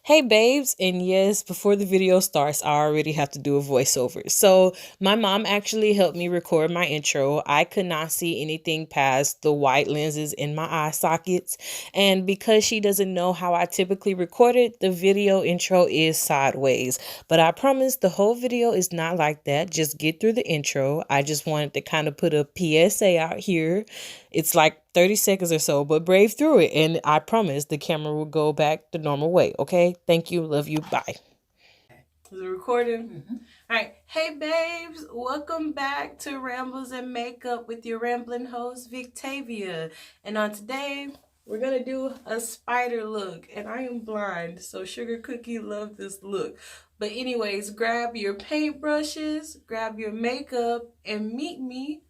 Hey babes, and yes, before the video starts, I already have to do a voiceover. So, my mom actually helped me record my intro. I could not see anything past the white lenses in my eye sockets, and because she doesn't know how I typically record it, the video intro is sideways. But I promise the whole video is not like that. Just get through the intro. I just wanted to kind of put a PSA out here. It's like 30 seconds or so, but brave through it. And I promise the camera will go back the normal way. Okay. Thank you. Love you. Bye. Is it recording? All right. Hey, babes. Welcome back to Rambles and Makeup with your rambling host, Victavia. And on today, we're going to do a spider look. And I am blind, so Sugar Cookie loved this look. But anyways, grab your paintbrushes, grab your makeup, and meet me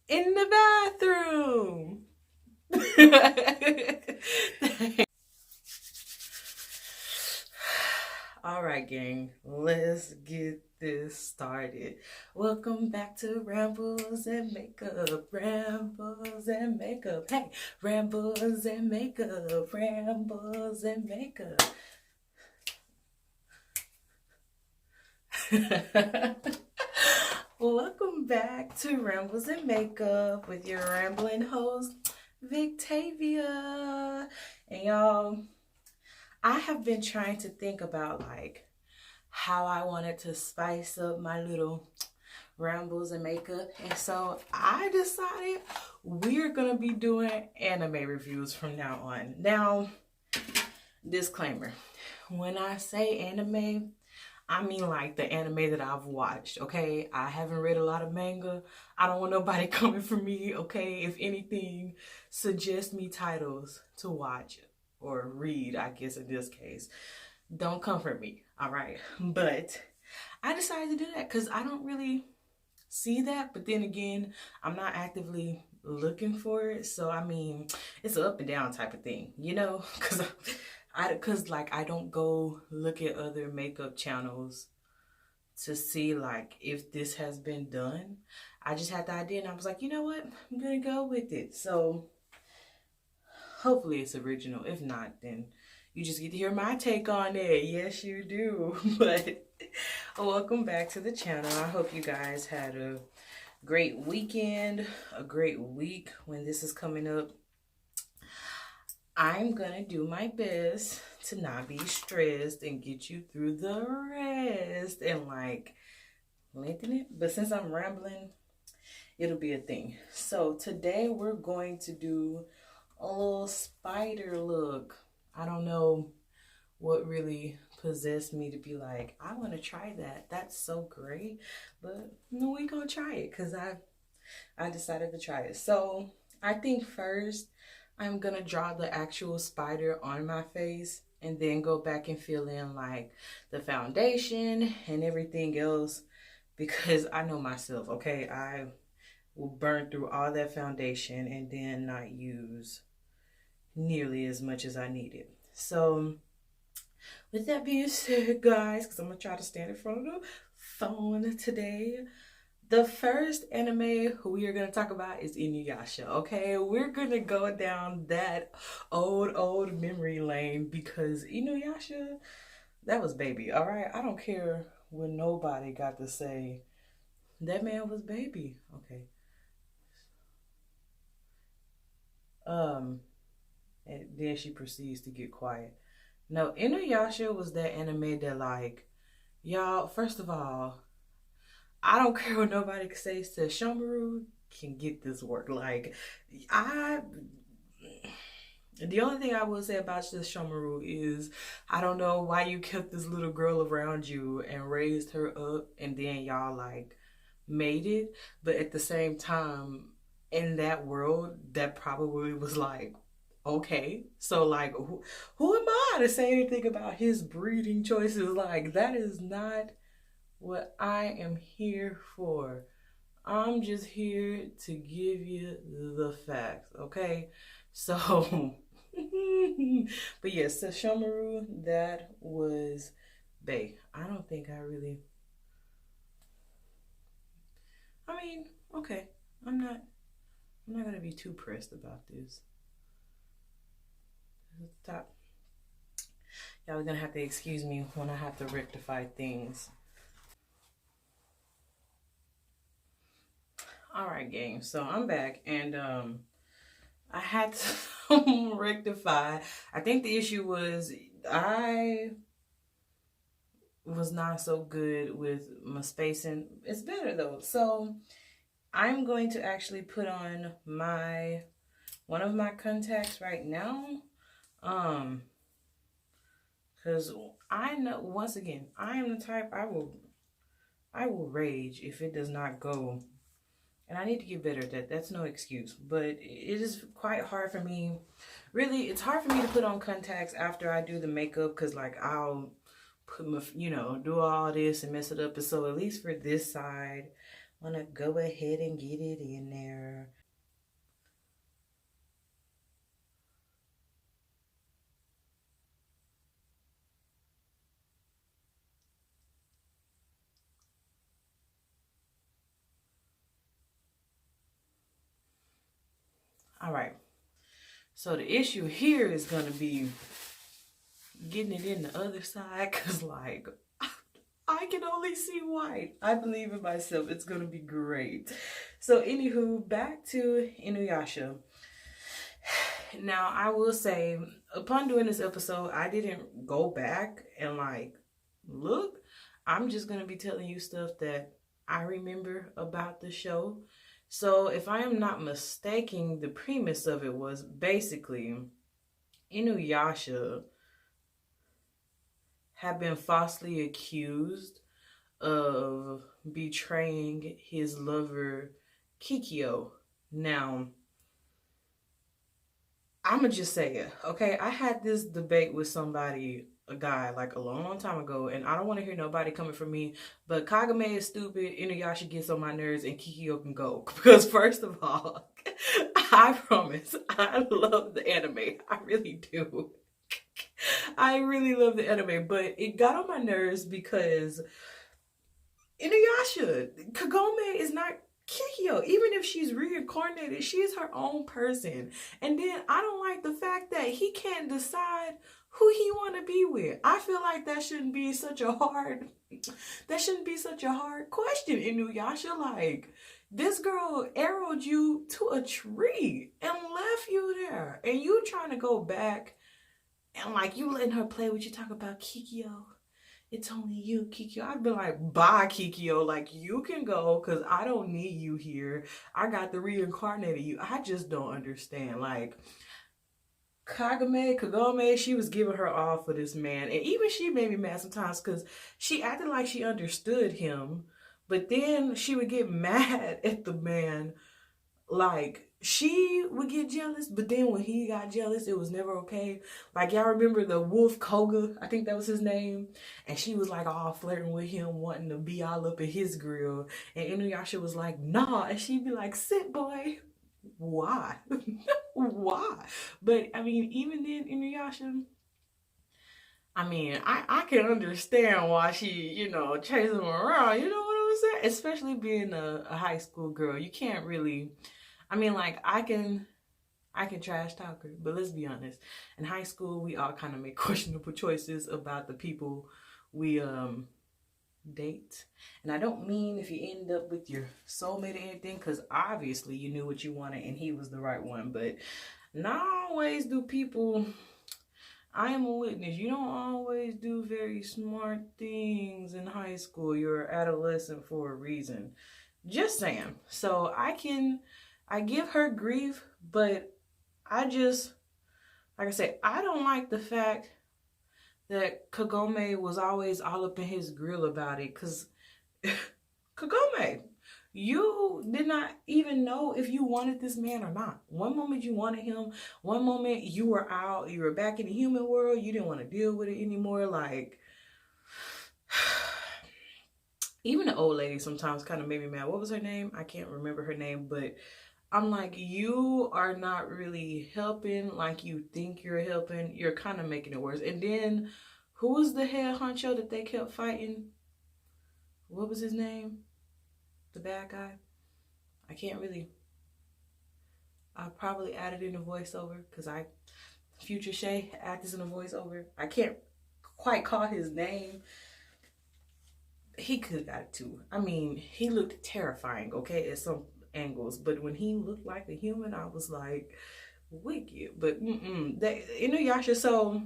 in the bathroom. All right, gang, let's get this started. Welcome back to Rambles and Makeup. Rambles and Makeup. Hey, Rambles and Makeup. Rambles and Makeup. Welcome back to Rambles and Makeup with your rambling host, Victavia. And y'all, I have been trying to think about like how I wanted to spice up my little rambles and makeup. And so I decided we're gonna be doing anime reviews from now on. Now, disclaimer, when I say anime, I mean like the anime that I've watched, okay? I haven't read a lot of manga. I don't want nobody coming for me, okay? If anything, suggest me titles to watch or read, I guess in this case. Don't come for me, all right? But I decided to do that because I don't really see that. But then again, I'm not actively looking for it. So, I mean, it's an up and down type of thing, you know? Because like I don't go look at other makeup channels to see like if this has been done. I just had the idea and I was like, you know what? I'm gonna go with it. So hopefully it's original. If not, then you just get to hear my take on it. Yes, you do. But welcome back to the channel. I hope you guys had a great weekend, a great week when this is coming up. I'm gonna do my best to not be stressed and get you through the rest and like lengthen it. But since I'm rambling, it'll be a thing. So today we're going to do a little spider look. I don't know what really possessed me to be like, I want to try that. That's so great. But no, we gonna try it because I decided to try it. So I think first I'm gonna draw the actual spider on my face and then go back and fill in like the foundation and everything else because I know myself, okay? I will burn through all that foundation and then not use nearly as much as I needed. So with that being said, guys, because I'm gonna try to stand in front of the phone today. The first anime we are going to talk about is Inuyasha, okay? We're going to go down that old memory lane because Inuyasha, that was baby, all right? I don't care what nobody got to say. That man was baby, okay? Um, and then she proceeds to get quiet. No, Inuyasha was that anime that like, y'all, first of all, I don't care what nobody can say. Says Shomaru can get this work. Like, I. The only thing I will say about this Shomaru is I don't know why you kept this little girl around you and raised her up, and then y'all like made it. But at the same time, in that world, that probably was like okay. So like, who am I to say anything about his breeding choices? Like, that is not what I am here for. I'm just here to give you the facts, okay? So, but yes, Sashomaru, that was Bay. I don't think I really, I mean, okay, I'm not gonna be too pressed about this. Stop. Y'all are gonna have to excuse me when I have to rectify things. All right, gang. So I'm back, and I had to rectify. I think the issue was I was not so good with my spacing. It's better though. So I'm going to actually put on my one of my contacts right now. Because I know, once again, I am the type I will rage if it does not go. And I need to get better at that. That's no excuse. But it is quite hard for me. Really, it's hard for me to put on contacts after I do the makeup, because like I'll put my, do all this and mess it up. And so at least for this side, I want to go ahead and get it in there. All right. So the issue here is going to be getting it in the other side, because like I can only see white. I believe in myself. It's going to be great. So anywho, back to Inuyasha. Now, I will say, upon doing this episode, I didn't go back and like look. I'm just going to be telling you stuff that I remember about the show. So if I am not mistaken, the premise of it was basically Inuyasha had been falsely accused of betraying his lover Kikyo. Now, I'ma just say it, okay? I had this debate with somebody, a guy, like a long time ago, and I don't want to hear nobody coming from me, but Kagame is stupid, Inuyasha gets on my nerves, and Kikyo can go. Because first of all, I promise, I love the anime. I really do. I really love the anime, but it got on my nerves because Inuyasha, Kagome is not Kikyo. Even if she's reincarnated, she is her own person. And then I don't like the fact that he can't decide who he want to be with. I feel like that shouldn't be such a hard question, Inuyasha. Like, this girl arrowed you to a tree and left you there. And you trying to go back and like you letting her play with you, talk about Kikyo. It's only you, Kikyo. I'd be like, bye, Kikyo. Like, you can go because I don't need you here. I got the reincarnated you. I just don't understand. Like, Kagome, she was giving her all for this man. And even she made me mad sometimes because she acted like she understood him. But then she would get mad at the man. Like, she would get jealous, but then when he got jealous, it was never okay. Like, y'all remember the wolf Koga? I think that was his name. And she was like all flirting with him, wanting to be all up in his grill. And Inuyasha was like, nah. And she'd be like, sit, boy. Why? Why? But, I mean, even then, Inuyasha, I mean, I can understand why she, chasing him around. You know what I'm saying? Especially being a high school girl. You can't really... I mean, like, I can trash talk her, but let's be honest. In high school, we all kind of make questionable choices about the people we date. And I don't mean if you end up with your soulmate or anything, because obviously you knew what you wanted and he was the right one. But not always do people... I am a witness. You don't always do very smart things in high school. You're adolescent for a reason. Just saying. So I give her grief, but I just, like I said, I don't like the fact that Kagome was always all up in his grill about it. Because, Kagome, you did not even know if you wanted this man or not. One moment you wanted him, one moment you were out, you were back in the human world, you didn't want to deal with it anymore. Like, even the old lady sometimes kind of made me mad. What was her name? I can't remember her name, but I'm like, you are not really helping like you think you're helping. You're kind of making it worse. And then, who was the head honcho that they kept fighting? What was his name? The bad guy? I can't really... I'll probably add it in a voiceover because Future Shay add this in a voiceover. I can't quite call his name. He could have got it too. I mean, he looked terrifying, okay, at some angles, but when he looked like a human, I was like, wicked. But they Inuyasha. So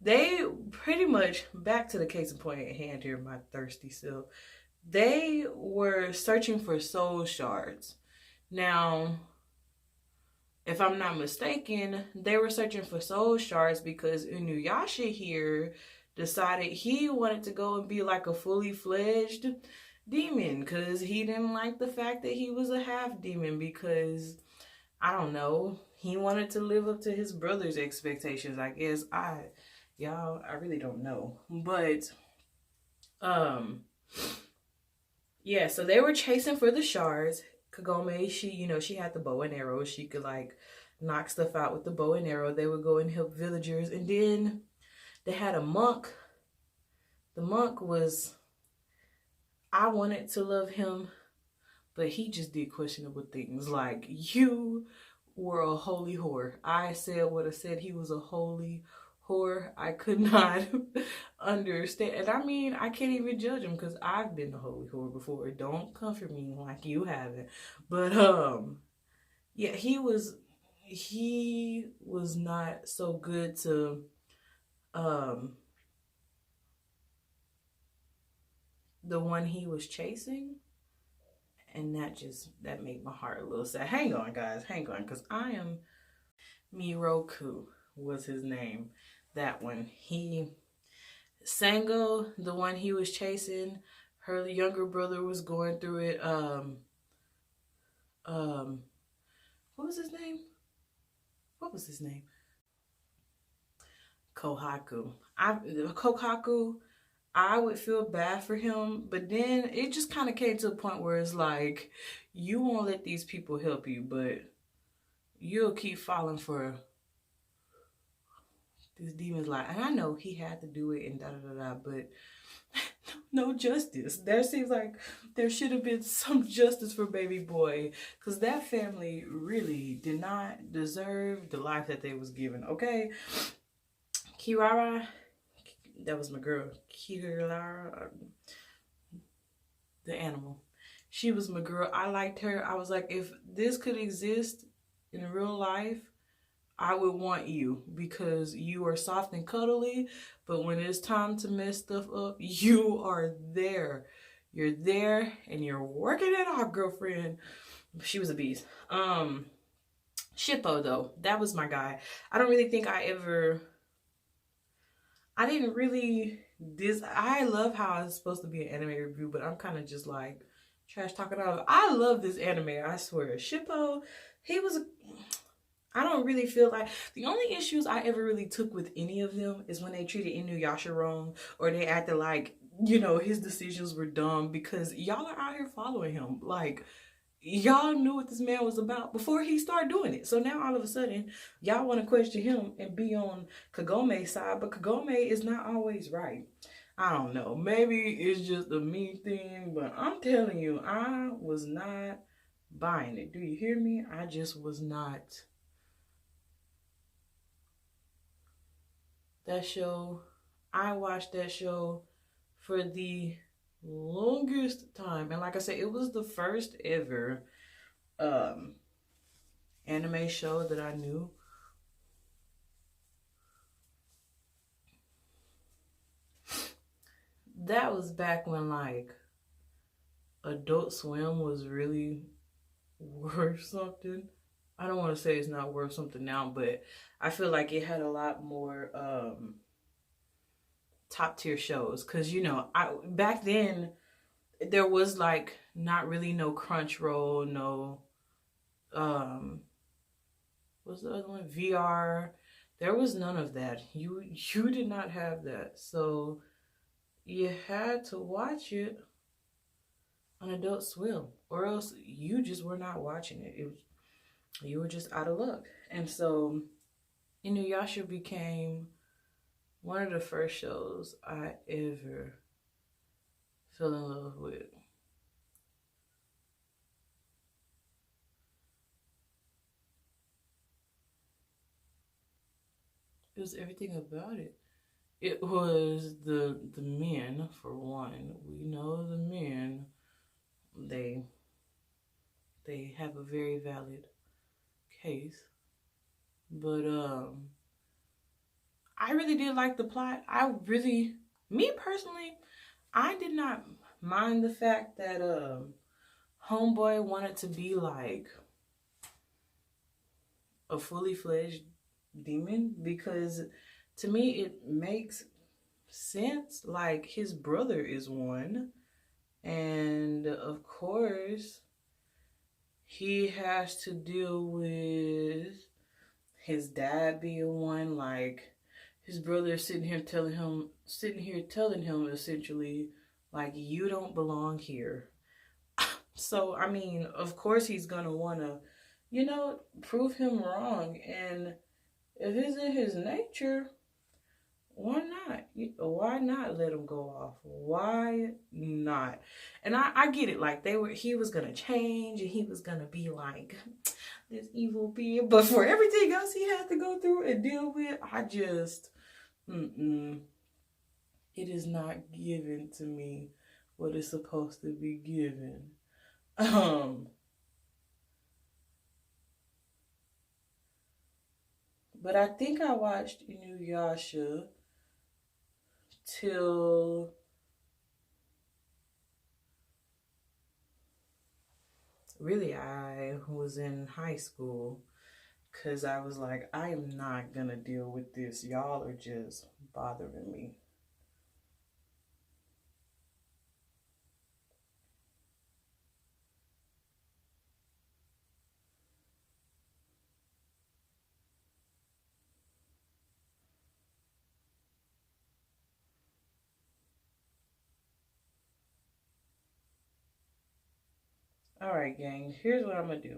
they pretty much, back to the case in point at hand here, my thirsty self. They were searching for soul shards. Now, if I'm not mistaken, they were searching for soul shards because Inuyasha here decided he wanted to go and be like a fully fledged demon because he didn't like the fact that he was a half demon because, I don't know, he wanted to live up to his brother's expectations, I guess. Y'all, I really don't know. But, yeah, so they were chasing for the shards. Kagome, she had the bow and arrow. She could like knock stuff out with the bow and arrow. They would go and help villagers. And then they had a monk. The monk was, I wanted to love him, but he just did questionable things. Like, you were a holy whore. I said what I said. He was a holy whore. I could not understand. And I mean, I can't even judge him because I've been a holy whore before. Don't come for me like you haven't. But yeah, he was not so good to the one he was chasing. And that made my heart a little sad. Hang on, guys, hang on, because I am Miroku was his name. That one. Sango, the one he was chasing, her younger brother was going through it. What was his name? Kohaku. I would feel bad for him, but then it just kind of came to a point where it's like, you won't let these people help you, but you'll keep falling for these demons. Like, and I know he had to do it and da-da-da-da, but no justice. There seems like there should have been some justice for baby boy, because that family really did not deserve the life that they was given, okay? Kirara, that was my girl. Kirara, the animal. She was my girl. I liked her. I was like, if this could exist in real life, I would want you because you are soft and cuddly, but when it's time to mess stuff up, you are there. You're there and you're working it out, girlfriend. She was a beast. Shippo though, that was my guy. I don't really think I didn't really I love how it's supposed to be an anime review, but I'm kind of just like trash talking out. I love this anime, I swear. Shippo, I don't really feel like, the only issues I ever really took with any of them is when they treated Inuyasha wrong, or they acted like, his decisions were dumb, because y'all are out here following him. Like, y'all knew what this man was about before he started doing it. So now all of a sudden, y'all want to question him and be on Kagome's side, but Kagome is not always right. I don't know. Maybe it's just a me thing, but I'm telling you, I was not buying it. Do you hear me? I just was not. That show, I watched that show for the longest time, and like I said, it was the first ever anime show that I knew. That was back when like Adult Swim was really worth something. I don't want to say it's not worth something now, but I feel like it had a lot more top tier shows, because back then there was like not really no Crunchyroll, no what's the other one, VR. There was none of that. You did not have that, so you had to watch it on Adult Swim, or else you just were not watching it. You were just out of luck. And so Inuyasha became one of the first shows I ever fell in love with. It was everything about it. It was the men, for one. We know the men, they they have a very valid case. But I really did like the plot. Me personally, I did not mind the fact that Homeboy wanted to be like a fully fledged demon, because to me it makes sense. Like, his brother is one, and of course he has to deal with his dad being one. Like, his brother is sitting here telling him essentially, like, you don't belong here. So I mean, of course he's gonna wanna, prove him wrong. And if it's in his nature, why not? Why not let him go off? Why not? And I get it. Like, he was gonna change and he was gonna be like this evil being, but for everything else he had to go through and deal with, I just, it is not given to me what is supposed to be given. But I think I watched Inuyasha till really I was in high school, because I was like, I am not gonna deal with this. Y'all are just bothering me. All right, gang, here's what I'm gonna do.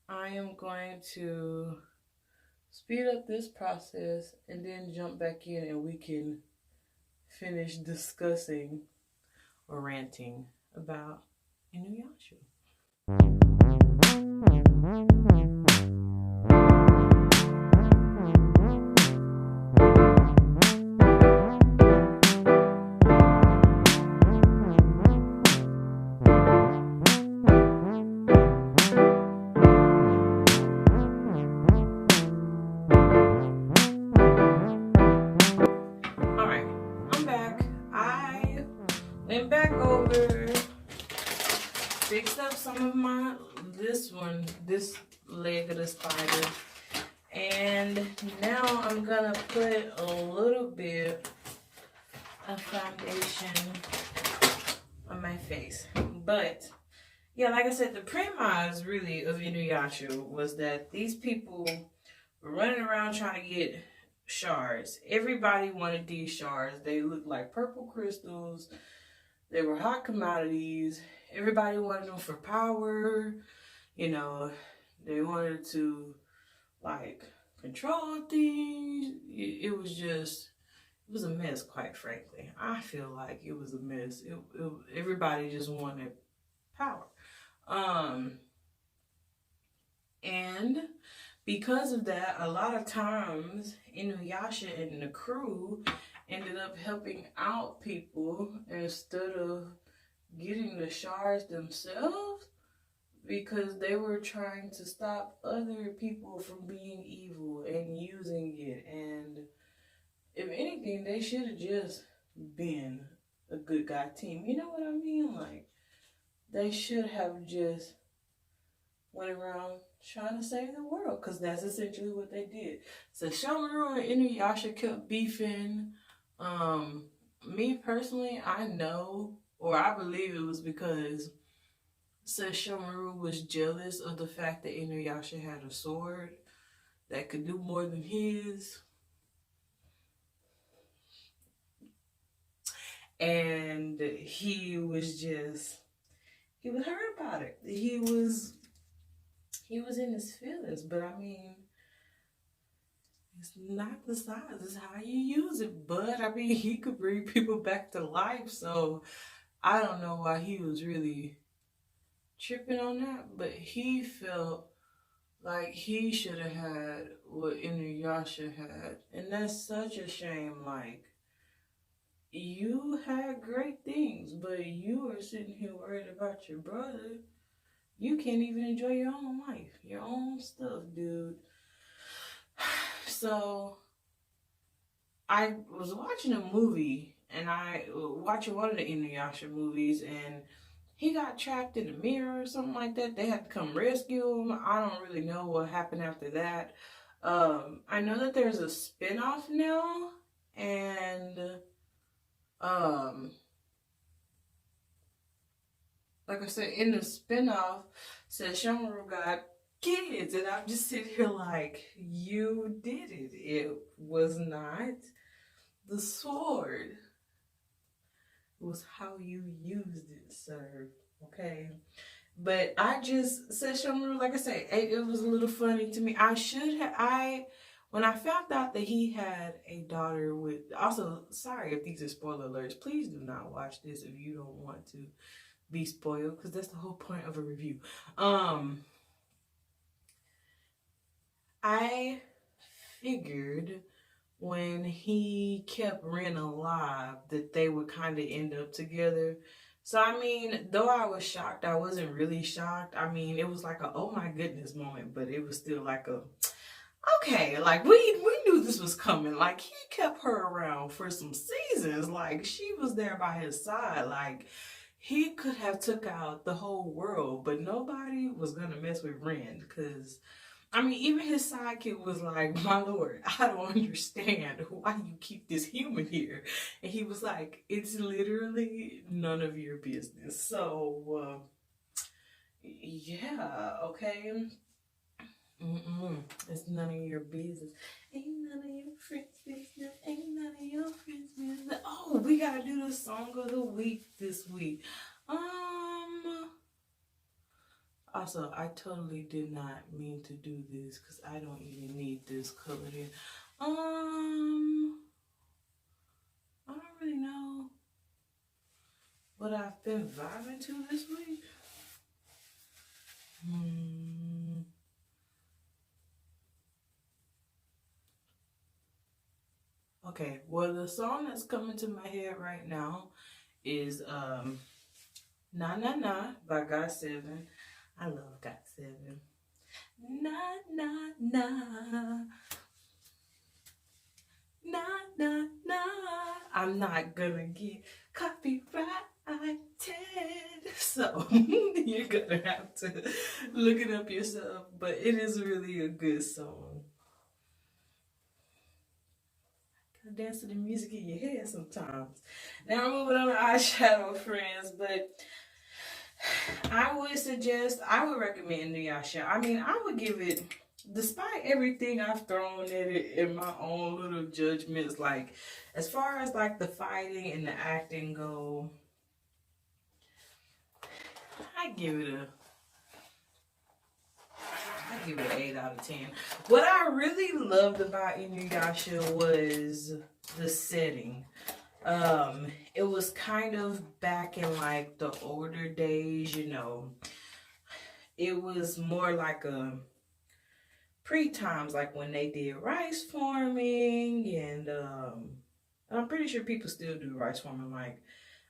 I am going to speed up this process and then jump back in and we can finish discussing or ranting about Inuyasha. Alright, I'm back. I went back over, fixed up some of this leg of the spider. And now I'm gonna put a little bit of foundation on my face. But yeah, like I said, the premise really of Inuyasha was that these people were running around trying to get shards. Everybody wanted these shards. They looked like purple crystals. They were hot commodities. Everybody wanted them for power. They wanted to, like, control things. It was a mess, quite frankly. I feel like it was a mess. Everybody just wanted power. And because of that, a lot of times Inuyasha and the crew ended up helping out people instead of getting the shards themselves, because they were trying to stop other people from being evil and using it. And if anything, they should have just been a good guy team. You know what I mean? Like, they should have just went around trying to save the world, because that's essentially what they did. So Shomaru and Inuyasha kept beefing. Me personally, I know, or I believe it was because Shomaru was jealous of the fact that Inuyasha had a sword that could do more than his. And he was hurt about it. He was in his feelings. But I mean, it's not the size, it's how you use it. But I mean, he could bring people back to life. So I don't know why he was really tripping on that. But he felt Like, he should have had what Inuyasha had. And that's such a shame. Like, you had great things, but you are sitting here worried about your brother. You can't even enjoy your own life, your own stuff, dude. So, I was watching a movie, and I watching one of the Inuyasha movies, and he got trapped in a mirror or something like that. They had to come rescue him. I don't really know what happened after that. I know that there's a spinoff now, and um, like I said, in the spinoff, said Shomaru got kids, and I'm just sitting here like, you did it. It was not the sword. It was how you used it, sir. Okay. But I just said Shomaru, like I say, it was a little funny to me. When I found out that he had a daughter with, also, sorry if these are spoiler alerts, please do not watch this if you don't want to be spoiled, because that's the whole point of a review. I figured when he kept Ren alive that they would kind of end up together. So, I mean, though I was shocked, I wasn't really shocked. I mean, it was like a, oh my goodness moment, but it was still like a, okay, like we knew this was coming. Like, he kept her around for some seasons. Like, she was there by his side. Like, he could have took out the whole world, but nobody was gonna mess with Ren, because I mean, even his sidekick was like, my lord, I don't understand why you keep this human here. And he was like, it's literally none of your business. So, yeah, okay. It's none of your business. Ain't none of your friends' business. Ain't none of your friends' business. Oh, we gotta do the song of the week this week. Also, I totally did not mean to do this because I don't even need this colored in. I don't really know what I've been vibing to this week. Okay, well, the song that's coming to my head right now is Na Na Na by GOT7. I love GOT7. Na na na. Na na na. I'm not gonna get copyrighted. So you're gonna have to look it up yourself. But it is really a good song. Gotta dance to the music in your head sometimes. Now I'm moving on to eyeshadow, friends, but I would recommend Inuyasha. I mean, I would give it, despite everything I've thrown at it in my own little judgments, like, as far as, like, the fighting and the acting go, I give it an 8 out of 10. What I really loved about Inuyasha was the setting. It was kind of back in like the older days, you know. It was more like a pre-times, like when they did rice farming, and I'm pretty sure people still do rice farming. Like,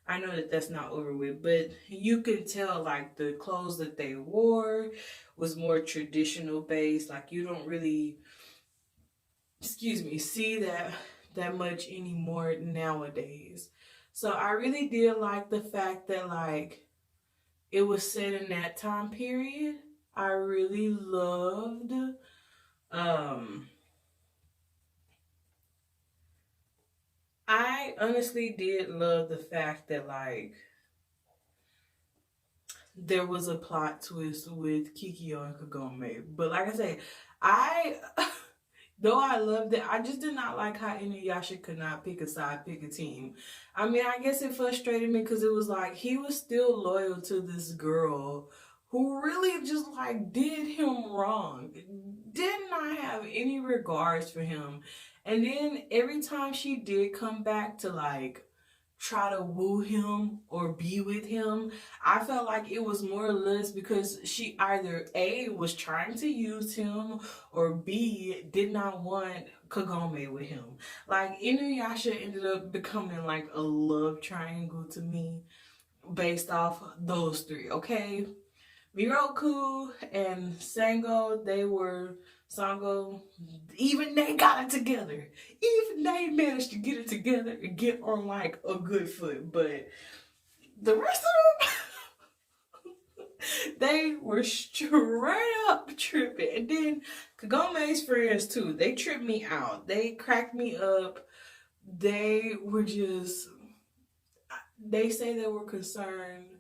I know that that's not over with, but you could tell like the clothes that they wore was more traditional based. Like, you don't really, see that much anymore nowadays. So I really did like the fact that, like, it was set in that time period. I really loved I honestly did love the fact that, like, there was a plot twist with Kikyo and Kagome. But like I say, though I loved it, I just did not like how Inuyasha could not pick a side, pick a team. I mean, I guess it frustrated me because it was like he was still loyal to this girl who really just like did him wrong, did not have any regards for him. And then every time she did come back to like try to woo him or be with him. I felt like it was more or less because she either A, was trying to use him, or B, did not want Kagome with him. Like, Inuyasha ended up becoming like a love triangle to me based off those three, okay? Miroku and Sango, even they got it together. Even they managed to get it together and get on like a good foot. But the rest of them, they were straight up tripping. And then Kagome's friends too, they tripped me out. They cracked me up. They were just, they say they were concerned.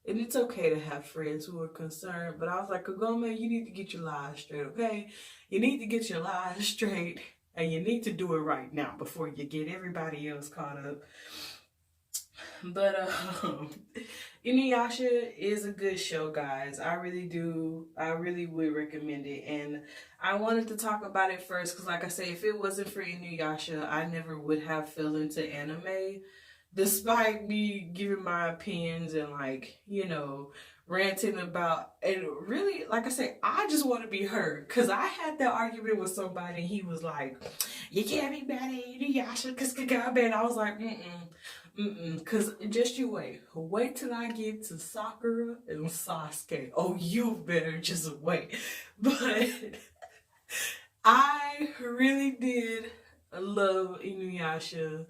And it's okay to have friends who are concerned, but I was like, Kagome, you need to get your lies straight, okay? You need to get your lies straight, and you need to do it right now before you get everybody else caught up. But Inuyasha is a good show, guys. I really would recommend it. And I wanted to talk about it first because, like I say, if it wasn't for Inuyasha, I never would have fell into anime. Despite me giving my opinions and, like, you know, ranting about, and really, like I said, I just want to be heard. Because I had that argument with somebody and he was like, you can't be mad at Inuyasha because Kagame. And I was like, because just you wait till I get to Sakura and Sasuke. Oh, you better just wait. But I really did love Inuyasha.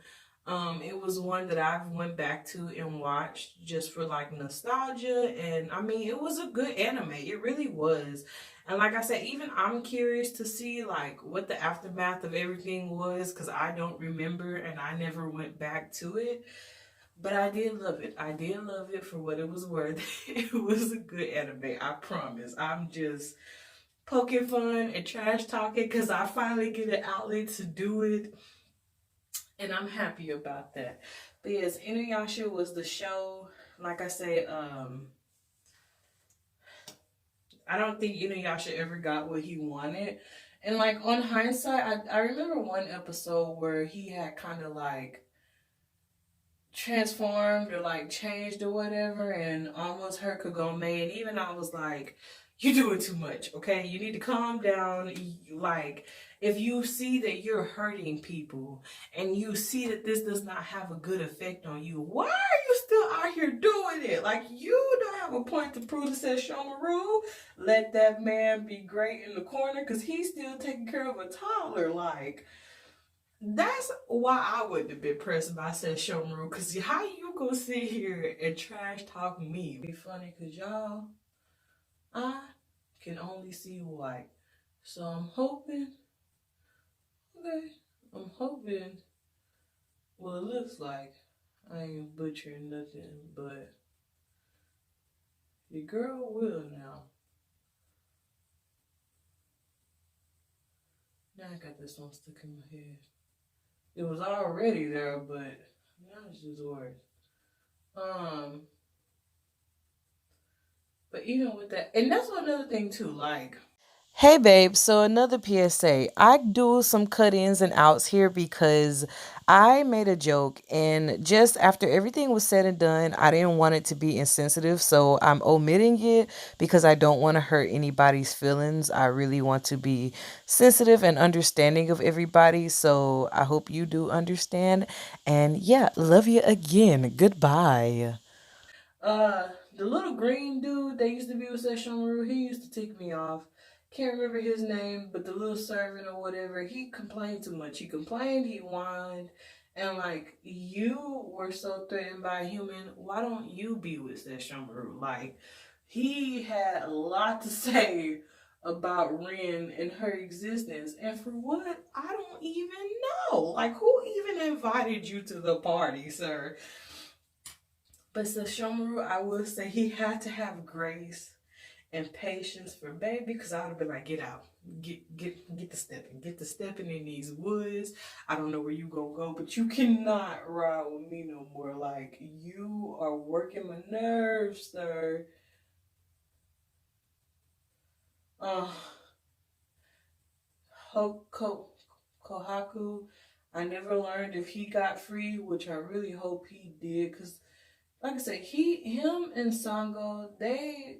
It was one that I went back to and watched just for like nostalgia, and I mean, it was a good anime. It really was. And like I said, even I'm curious to see like what the aftermath of everything was, because I don't remember and I never went back to it. But I did love it. I did love it for what it was worth. It was a good anime, I promise. I'm just poking fun and trash talking because I finally get an outlet to do it. And I'm happy about that. But yes, Inuyasha was the show. Like I say, I don't think Inuyasha ever got what he wanted. And like on hindsight, I remember one episode where he had kind of like transformed or like changed or whatever and almost hurt Kagome. And even I was like, you're doing too much, okay? You need to calm down. Like, if you see that you're hurting people and you see that this does not have a good effect on you, why are you still out here doing it? Like, you don't have a point to prove to say Shomaru. Let that man be great in the corner because he's still taking care of a toddler. Like, that's why I wouldn't have been pressed by said Shomaru. Because how you gonna sit here and trash talk me? Be funny because y'all, I can only see white. So I'm hoping, okay, I'm hoping, well, it looks like I ain't butchering nothing, but your girl will now. Now I got this one stuck in my head. It was already there, but now it's just worse. But even with that, and that's another thing too, like, hey babe, so another PSA. I do some cut ins and outs here because I made a joke, and just after everything was said and done, I didn't want it to be insensitive. So I'm omitting it because I don't want to hurt anybody's feelings. I really want to be sensitive and understanding of everybody. So I hope you do understand. And yeah, love you again. Goodbye. The little green dude that used to be with Sesshomaru, he used to tick me off. Can't remember his name, but the little servant or whatever, he complained too much. He complained, he whined, and like, you were so threatened by a human, why don't you be with Sesshomaru? Like, he had a lot to say about Rin and her existence, and for what? I don't even know. Like, who even invited you to the party, sir? But Sesshomaru, I will say he had to have grace and patience for baby, because I would have been like, get out. Get the stepping in these woods. I don't know where you gonna go, but you cannot ride with me no more. Like, you are working my nerves, sir. Uh Kohaku, I never learned if he got free, which I really hope he did, because like I said, him and Sango, they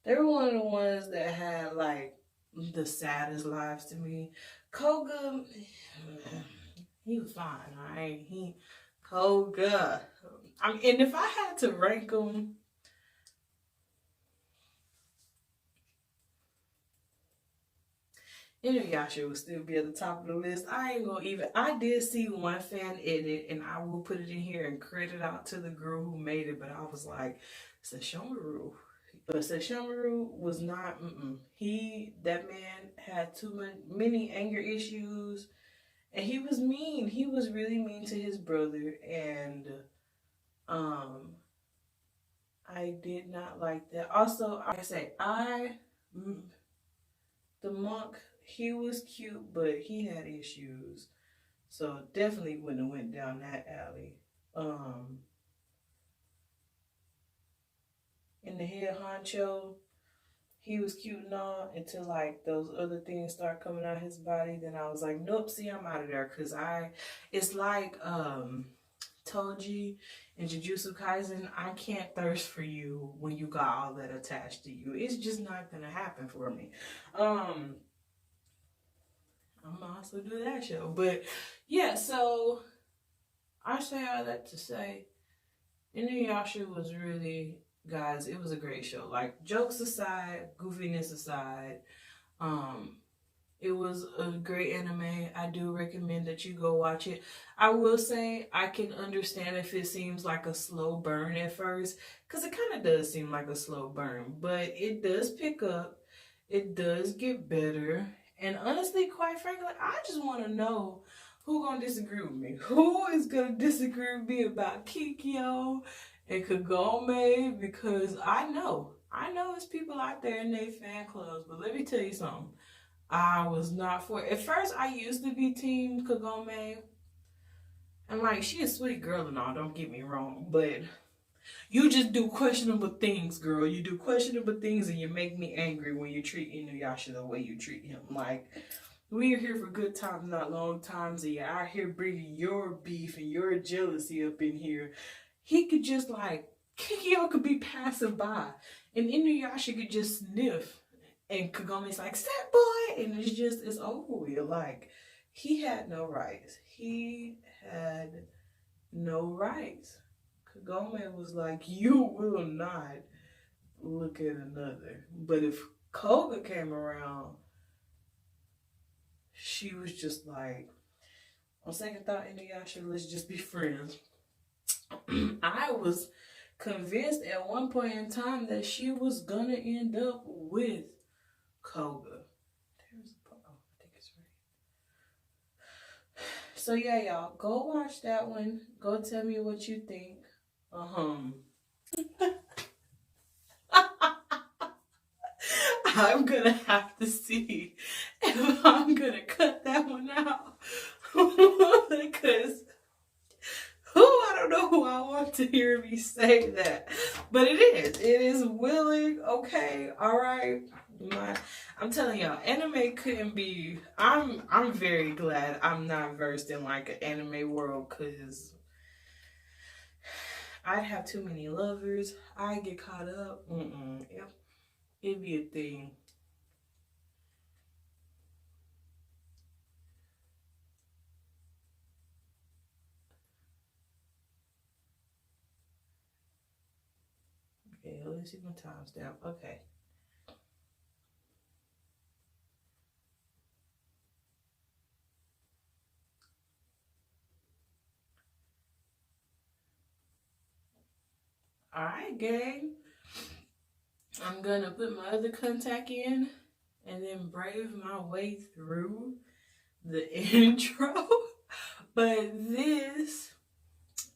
were one of the ones that had like the saddest lives to me. Koga, he was fine, alright. Koga. I mean, and if I had to rank them, Inuyasha would still be at the top of the list. I ain't gonna even. I did see one fan edit, and I will put it in here and credit out to the girl who made it. But I was like, Sesshomaru. But Sesshomaru was not. That man had many anger issues, and he was mean. He was really mean to his brother, and I did not like that. Also, like I say, the monk, he was cute, but he had issues. So definitely wouldn't have went down that alley. In the head honcho, he was cute and all until like those other things start coming out his body. Then I was like, nope, see, I'm out of there. Cause it's like Toji and Jujutsu Kaisen, I can't thirst for you when you got all that attached to you. It's just not gonna happen for me. I'm gonna also do that show. But yeah, so I say all that to say Inuyasha was really, guys, it was a great show. Like, jokes aside, goofiness aside, it was a great anime. I do recommend that you go watch it. I will say I can understand if it seems like a slow burn at first, because it kind of does seem like a slow burn, but it does pick up. It does get better. And honestly, quite frankly, I just want to know who gonna disagree with me. Who is gonna disagree with me about Kikyo and Kagome? Because I know it's people out there in their fan clubs, but let me tell you something. I was not for it. At first, I used to be team Kagome. And like, she a sweet girl and all, don't get me wrong. But you just do questionable things, girl. You do questionable things and you make me angry when you treat Inuyasha the way you treat him. Like, we are here for good times, not long times. And you're out here bringing your beef and your jealousy up in here. He could just like, Kikyo could be passing by. And Inuyasha could just sniff. And Kagome's like, "Step boy," and it's over with. Like, he had no rights. He had no rights. Kagome was like, "You will not look at another." But if Koga came around, she was just like, on second thought, Inuyasha, let's just be friends. I was convinced at one point in time that she was gonna end up with Koga. There's a I think it's right. So yeah, y'all, go watch that one. Go tell me what you think. I'm gonna have to see if I'm gonna cut that one out. Because I don't know who I want to hear me say that. But it is willing, okay, all right. I'm telling y'all, anime couldn't be. I'm very glad I'm not versed in like an anime world, because I'd have too many lovers. I get caught up. It'd be a thing. Okay, let's see my timestamp. Okay. All right, gang. I'm gonna put my other contact in and then brave my way through the intro. But this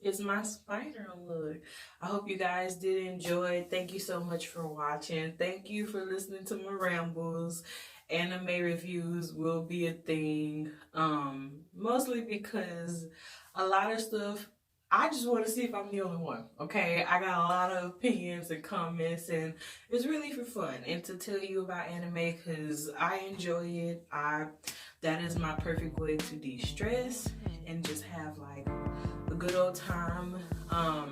is my spider look. I hope you guys did enjoy. Thank you so much for watching. Thank you for listening to my rambles. Anime reviews will be a thing. Mostly because a lot of stuff I just want to see if I'm the only one, okay? I got a lot of opinions and comments, and it's really for fun and to tell you about anime because I enjoy it. That is my perfect way to de-stress and just have like a good old time. I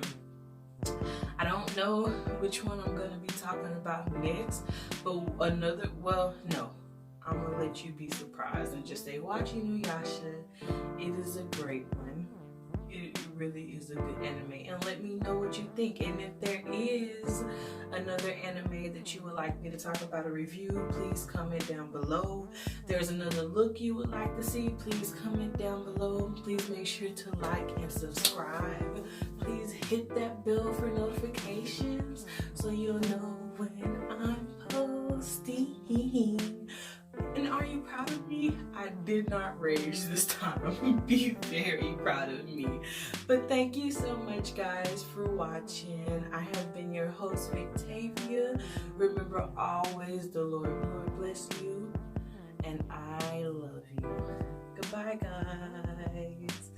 don't know which one I'm gonna be talking about next, but no. I'm gonna let you be surprised and just say watch Inuyasha. It is a great one. It really is a good anime, and let me know what you think. And if there is another anime that you would like me to talk about a review, please comment down below. If there's another look you would like to see, please comment down below. Please make sure to like and subscribe. Please hit that bell for notifications so you'll know when I'm posting. And are you proud of me? I did not rage this time. Be very proud of me. But thank you so much, guys, for watching. I have been your host, Victavia. Remember always, the Lord bless you. And I love you. Goodbye, guys.